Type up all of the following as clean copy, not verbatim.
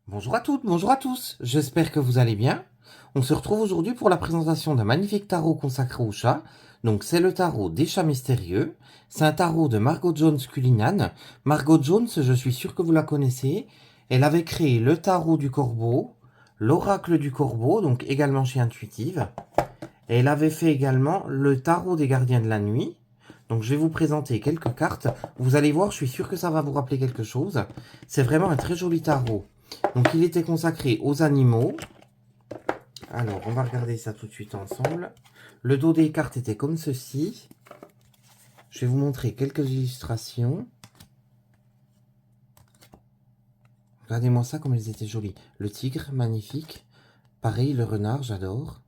Bonjour à toutes, bonjour à tous, j'espère que vous allez bien. On se retrouve aujourd'hui pour la présentation d'un magnifique tarot consacré aux chats. Donc c'est le tarot des chats mystérieux. C'est un tarot de Margot Jones Cullinan. Margot Jones, je suis sûr que vous la connaissez. Elle avait créé le tarot du corbeau, l'oracle du corbeau, donc également chez Intuitive. Et elle avait fait également le tarot des gardiens de la nuit. Donc je vais vous présenter quelques cartes. Vous allez voir, je suis sûr que ça va vous rappeler quelque chose. C'est vraiment un très joli tarot. Donc il était consacré aux animaux. Alors on va regarder ça tout de suite ensemble. Le dos des cartes était comme ceci. Je vais vous montrer quelques illustrations. Regardez-moi ça comme elles étaient jolies. Le tigre, magnifique. Pareil, le renard, j'adore.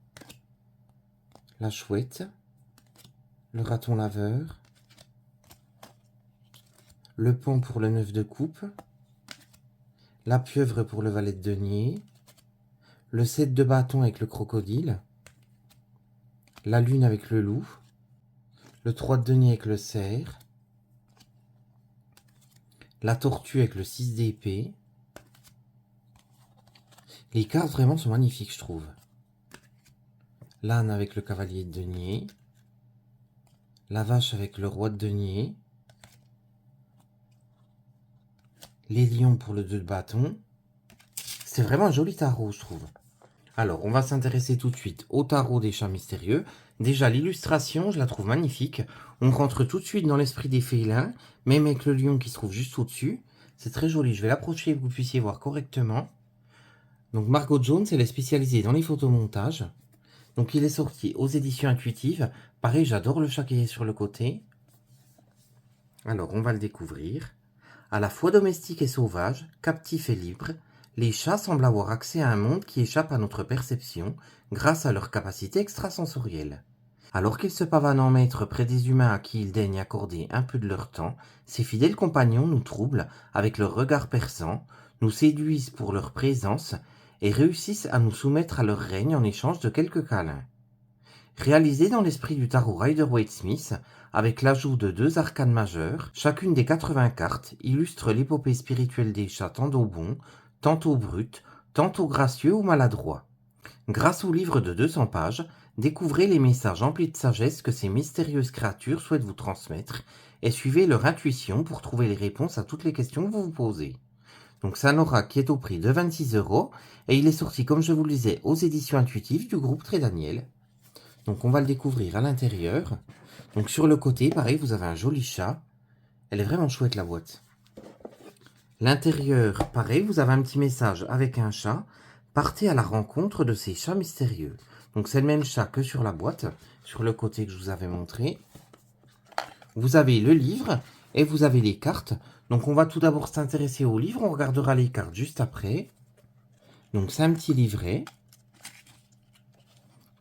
La chouette. Le raton laveur. Le paon pour le 9 de coupe. La pieuvre pour le valet de denier. Le 7 de bâton avec le crocodile. La lune avec le loup. Le 3 de denier avec le cerf. La tortue avec le 6 d'épée. Les cartes vraiment sont magnifiques, je trouve. L'âne avec le cavalier de denier. La vache avec le roi de denier. Les lions pour le 2 de bâton. C'est vraiment un joli tarot, je trouve. Alors, on va s'intéresser tout de suite au tarot des chats mystérieux. Déjà, l'illustration, je la trouve magnifique. On rentre tout de suite dans l'esprit des félins, même avec le lion qui se trouve juste au-dessus. C'est très joli, je vais l'approcher pour que vous puissiez voir correctement. Donc, Margot Jones, elle est spécialisée dans les photomontages. Donc, il est sorti aux éditions Intuitives. Pareil, j'adore le chat qui est sur le côté. Alors, on va le découvrir. À la fois domestique et sauvage, captif et libre, les chats semblent avoir accès à un monde qui échappe à notre perception grâce à leur capacité extrasensorielle. Alors qu'ils se pavanent en maîtres près des humains à qui ils daignent accorder un peu de leur temps, ces fidèles compagnons nous troublent avec leur regard perçant, nous séduisent pour leur présence et réussissent à nous soumettre à leur règne en échange de quelques câlins. Réalisé dans l'esprit du tarot Rider-Waite-Smith, avec l'ajout de 2 arcanes majeures, chacune des 80 cartes illustre l'épopée spirituelle des chats tantôt bons, tantôt bruts, tantôt gracieux ou maladroits. Grâce au livre de 200 pages, découvrez les messages emplis de sagesse que ces mystérieuses créatures souhaitent vous transmettre et suivez leur intuition pour trouver les réponses à toutes les questions que vous vous posez. Donc c'est un oracle qui est au prix de 26 € et il est sorti, comme je vous le disais, aux éditions intuitives du groupe Très Daniel. Donc on va le découvrir à l'intérieur. Donc sur le côté, pareil, vous avez un joli chat. Elle est vraiment chouette la boîte. L'intérieur, pareil, vous avez un petit message avec un chat. Partez à la rencontre de ces chats mystérieux. Donc c'est le même chat que sur la boîte, sur le côté que je vous avais montré. Vous avez le livre et vous avez les cartes. Donc on va tout d'abord s'intéresser au livre, on regardera les cartes juste après. Donc c'est un petit livret.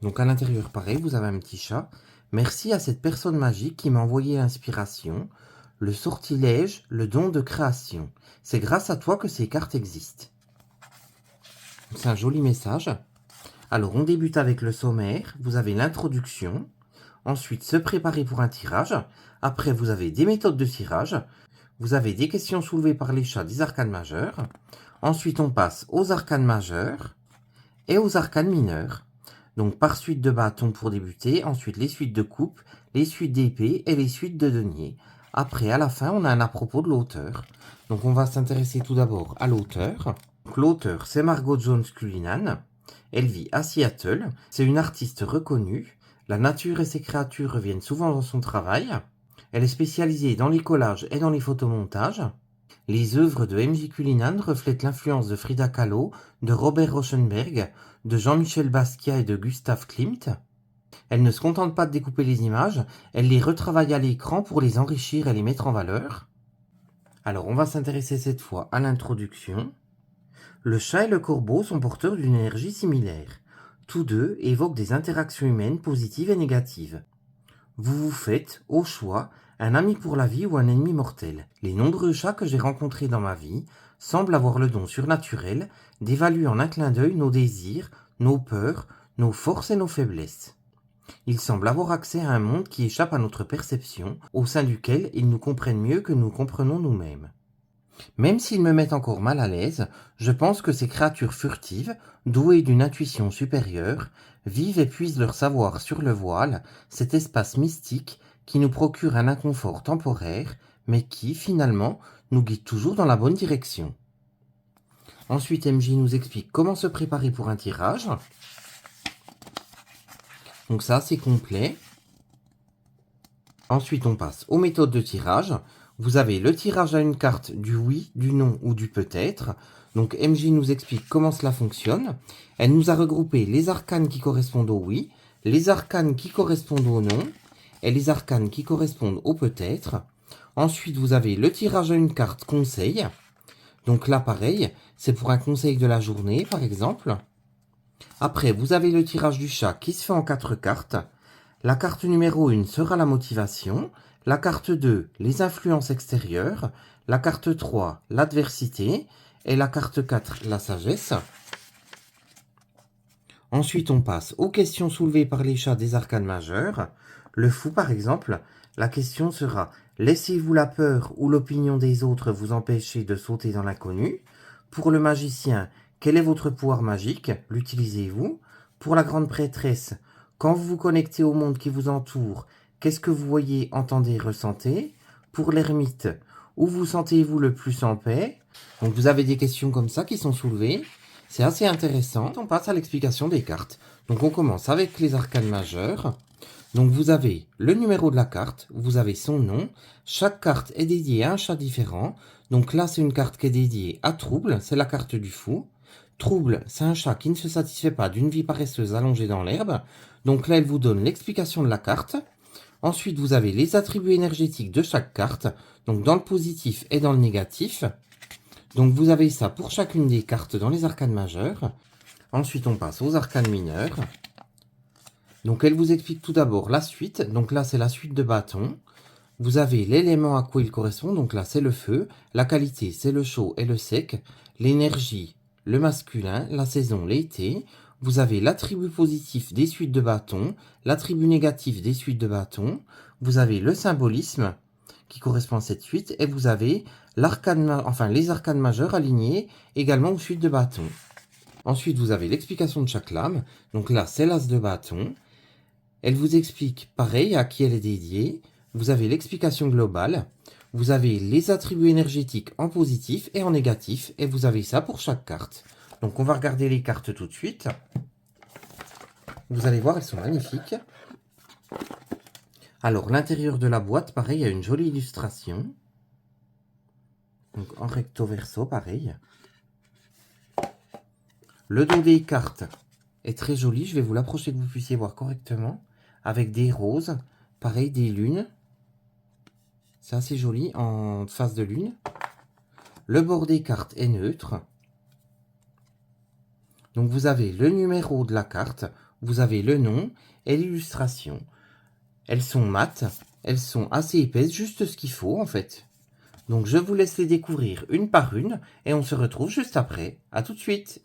Donc à l'intérieur, pareil, vous avez un petit chat. Merci à cette personne magique qui m'a envoyé l'inspiration, le sortilège, le don de création. C'est grâce à toi que ces cartes existent. C'est un joli message. Alors on débute avec le sommaire, vous avez l'introduction, ensuite se préparer pour un tirage, après vous avez des méthodes de tirage, vous avez des questions soulevées par les chats des arcanes majeurs, ensuite on passe aux arcanes majeurs et aux arcanes mineurs. Donc par suite de bâtons pour débuter, ensuite les suites de coupe, les suites d'épée et les suites de denier. Après, à la fin, on a un à propos de l'auteur. Donc on va s'intéresser tout d'abord à l'auteur. L'auteur, c'est Margot Jones Cullinan. Elle vit à Seattle. C'est une artiste reconnue. La nature et ses créatures reviennent souvent dans son travail. Elle est spécialisée dans les collages et dans les photomontages. Les œuvres de M.J. Cullinan reflètent l'influence de Frida Kahlo, de Robert Rauschenberg, de Jean-Michel Basquiat et de Gustav Klimt. Elle ne se contente pas de découper les images, elle les retravaille à l'écran pour les enrichir et les mettre en valeur. Alors on va s'intéresser cette fois à l'introduction. Le chat et le corbeau sont porteurs d'une énergie similaire. Tous deux évoquent des interactions humaines positives et négatives. Vous vous faites, au choix, un ami pour la vie ou un ennemi mortel. Les nombreux chats que j'ai rencontrés dans ma vie semblent avoir le don surnaturel d'évaluer en un clin d'œil nos désirs, nos peurs, nos forces et nos faiblesses. Ils semblent avoir accès à un monde qui échappe à notre perception, au sein duquel ils nous comprennent mieux que nous comprenons nous-mêmes. Même s'ils me mettent encore mal à l'aise, je pense que ces créatures furtives, douées d'une intuition supérieure, vivent et puisent leur savoir sur le voile, cet espace mystique qui nous procure un inconfort temporaire, mais qui, finalement, nous guide toujours dans la bonne direction. Ensuite, MJ nous explique comment se préparer pour un tirage. Donc ça, c'est complet. Ensuite, on passe aux méthodes de tirage. Vous avez le tirage à une carte du oui, du non ou du peut-être. Donc MJ nous explique comment cela fonctionne. Elle nous a regroupé les arcanes qui correspondent au oui, les arcanes qui correspondent au non et les arcanes qui correspondent au peut-être. Ensuite, vous avez le tirage à une carte conseil. Donc là, pareil, c'est pour un conseil de la journée, par exemple. Après, vous avez le tirage du chat qui se fait en 4 cartes. La carte numéro 1 sera la motivation, la carte 2, les influences extérieures, la carte 3, l'adversité, et la carte 4, la sagesse. Ensuite, on passe aux questions soulevées par les chats des arcanes majeurs. Le fou, par exemple, la question sera « Laissez-vous la peur ou l'opinion des autres vous empêcher de sauter dans l'inconnu ?» Pour le magicien, quel est votre pouvoir magique? L'utilisez-vous? Pour la grande prêtresse, quand vous vous connectez au monde qui vous entoure, qu'est-ce que vous voyez, entendez, ressentez? Pour l'ermite, où vous sentez-vous le plus en paix? Donc vous avez des questions comme ça qui sont soulevées. C'est assez intéressant. On passe à l'explication des cartes. Donc on commence avec les arcanes majeures. Donc vous avez le numéro de la carte, vous avez son nom. Chaque carte est dédiée à un chat différent. Donc là, c'est une carte qui est dédiée à Trouble, c'est la carte du fou. Trouble, c'est un chat qui ne se satisfait pas d'une vie paresseuse allongée dans l'herbe. Donc là, elle vous donne l'explication de la carte. Ensuite, vous avez les attributs énergétiques de chaque carte, donc dans le positif et dans le négatif. Donc vous avez ça pour chacune des cartes dans les arcanes majeures. Ensuite, on passe aux arcanes mineures. Donc elle vous explique tout d'abord la suite. Donc là, c'est la suite de bâton. Vous avez l'élément à quoi il correspond, donc là c'est le feu, la qualité c'est le chaud et le sec, l'énergie, le masculin, la saison, l'été, vous avez l'attribut positif des suites de bâtons, l'attribut négatif des suites de bâtons, vous avez le symbolisme qui correspond à cette suite, et vous avez les arcanes majeures alignés également aux suites de bâtons. Ensuite vous avez l'explication de chaque lame, donc là c'est l'as de bâton, elle vous explique pareil à qui elle est dédiée. Vous avez l'explication globale, vous avez les attributs énergétiques en positif et en négatif, et vous avez ça pour chaque carte. Donc on va regarder les cartes tout de suite. Vous allez voir, elles sont magnifiques. Alors l'intérieur de la boîte, pareil, il y a une jolie illustration. Donc en recto verso, pareil. Le dos des cartes est très joli, je vais vous l'approcher que vous puissiez voir correctement. Avec des roses, pareil, des lunes. C'est assez joli en face de lune. Le bord des cartes est neutre. Donc vous avez le numéro de la carte, vous avez le nom et l'illustration. Elles sont mates, elles sont assez épaisses, juste ce qu'il faut en fait. Donc je vous laisse les découvrir une par une et on se retrouve juste après. À tout de suite.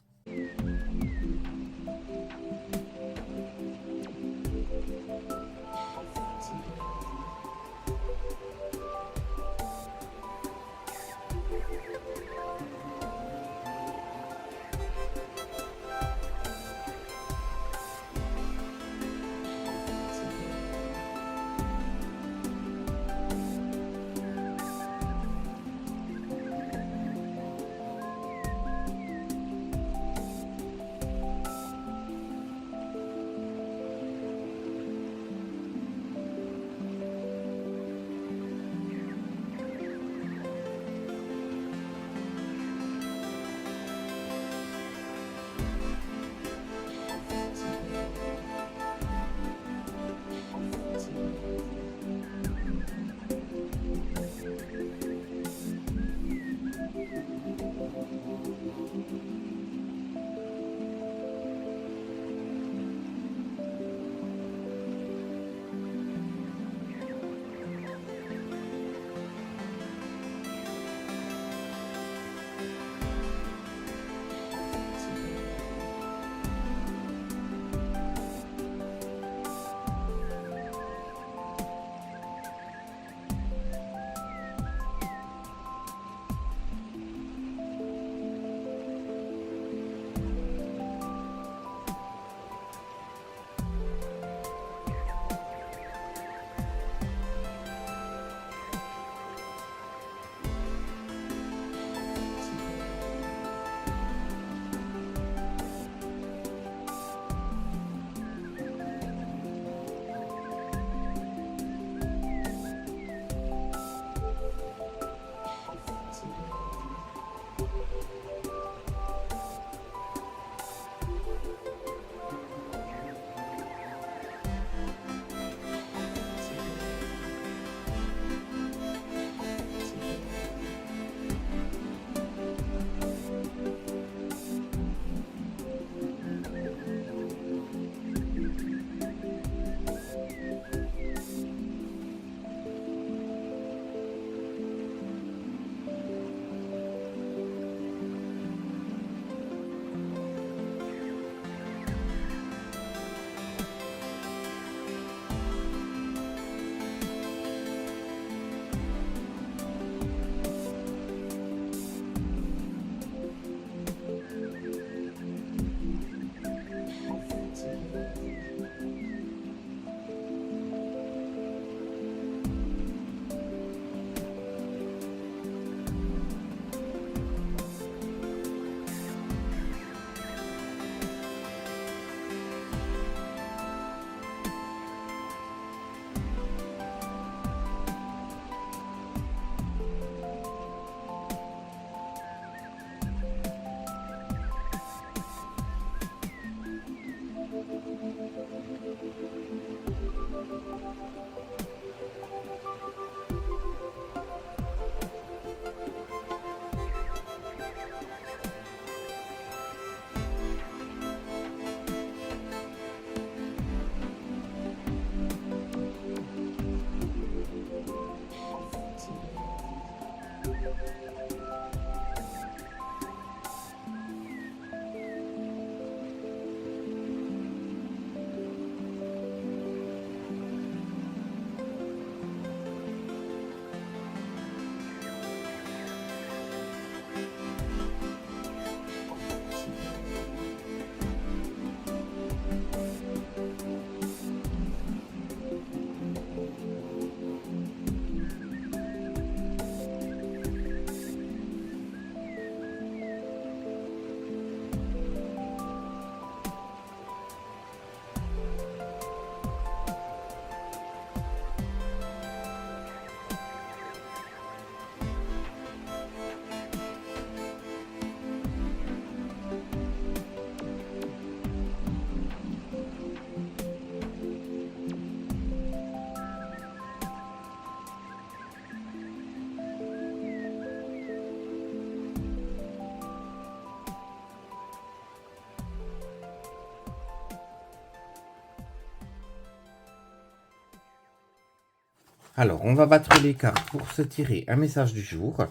Alors, on va battre les cartes pour se tirer un message du jour.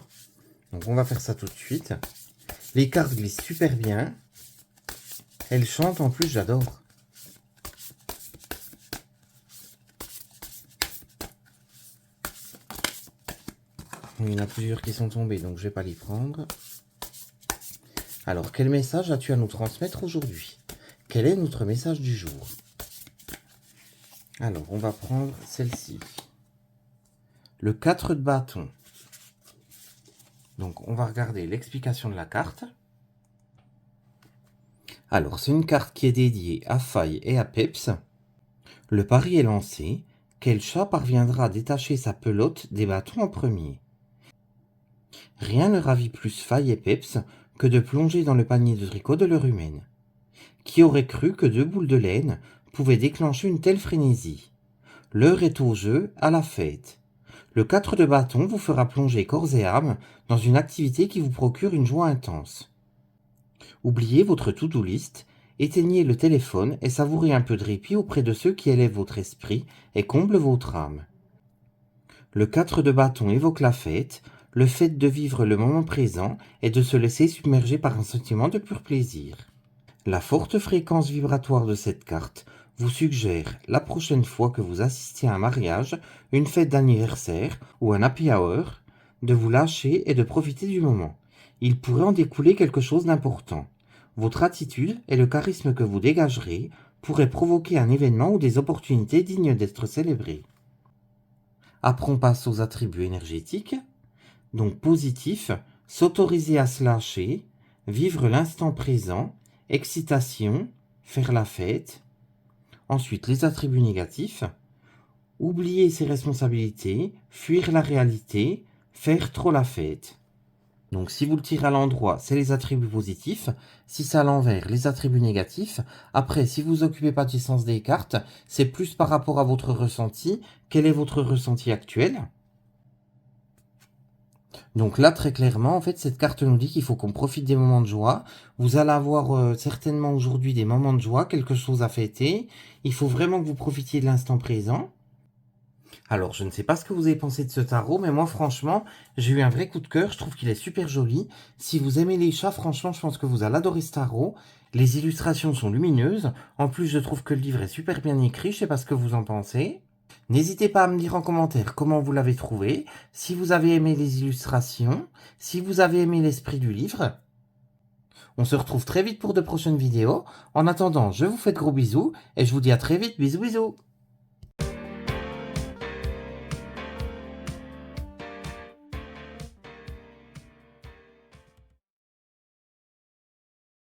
Donc, on va faire ça tout de suite. Les cartes glissent super bien. Elles chantent en plus, j'adore. Il y en a plusieurs qui sont tombés, donc je vais pas les prendre. Alors, quel message as-tu à nous transmettre aujourd'hui? Quel est notre message du jour? Alors, on va prendre celle-ci. Le 4 de bâton. Donc, on va regarder l'explication de la carte. Alors, c'est une carte qui est dédiée à Faye et à Peps. Le pari est lancé. Quel chat parviendra à détacher sa pelote des bâtons en premier? Rien ne ravit plus Faye et Peps que de plonger dans le panier de tricot de leur humaine. Qui aurait cru que 2 boules de laine pouvaient déclencher une telle frénésie? L'heure est au jeu, à la fête. Le 4 de bâton vous fera plonger corps et âme dans une activité qui vous procure une joie intense. Oubliez votre to-do list, éteignez le téléphone et savourez un peu de répit auprès de ceux qui élèvent votre esprit et comblent votre âme. Le 4 de bâton évoque la fête, le fait de vivre le moment présent et de se laisser submerger par un sentiment de pur plaisir. La forte fréquence vibratoire de cette carte vous suggère, la prochaine fois que vous assistez à un mariage, une fête d'anniversaire ou un happy hour, de vous lâcher et de profiter du moment. Il pourrait en découler quelque chose d'important. Votre attitude et le charisme que vous dégagerez pourraient provoquer un événement ou des opportunités dignes d'être célébrées. Après, on passe aux attributs énergétiques. Donc positif, s'autoriser à se lâcher, vivre l'instant présent, excitation, faire la fête. Ensuite, les attributs négatifs, oublier ses responsabilités, fuir la réalité, faire trop la fête. Donc si vous le tirez à l'endroit, c'est les attributs positifs. Si c'est à l'envers, les attributs négatifs. Après, si vous occupez pas du sens des cartes, c'est plus par rapport à votre ressenti. Quel est votre ressenti actuel? Donc là, très clairement, en fait, cette carte nous dit qu'il faut qu'on profite des moments de joie. Vous allez avoir certainement aujourd'hui des moments de joie, quelque chose à fêter. Il faut vraiment que vous profitiez de l'instant présent. Alors, je ne sais pas ce que vous avez pensé de ce tarot, mais moi, franchement, j'ai eu un vrai coup de cœur. Je trouve qu'il est super joli. Si vous aimez les chats, franchement, je pense que vous allez adorer ce tarot. Les illustrations sont lumineuses. En plus, je trouve que le livre est super bien écrit. Je sais pas ce que vous en pensez. N'hésitez pas à me dire en commentaire comment vous l'avez trouvé, si vous avez aimé les illustrations, si vous avez aimé l'esprit du livre. On se retrouve très vite pour de prochaines vidéos. En attendant, je vous fais de gros bisous et je vous dis à très vite. Bisous bisous.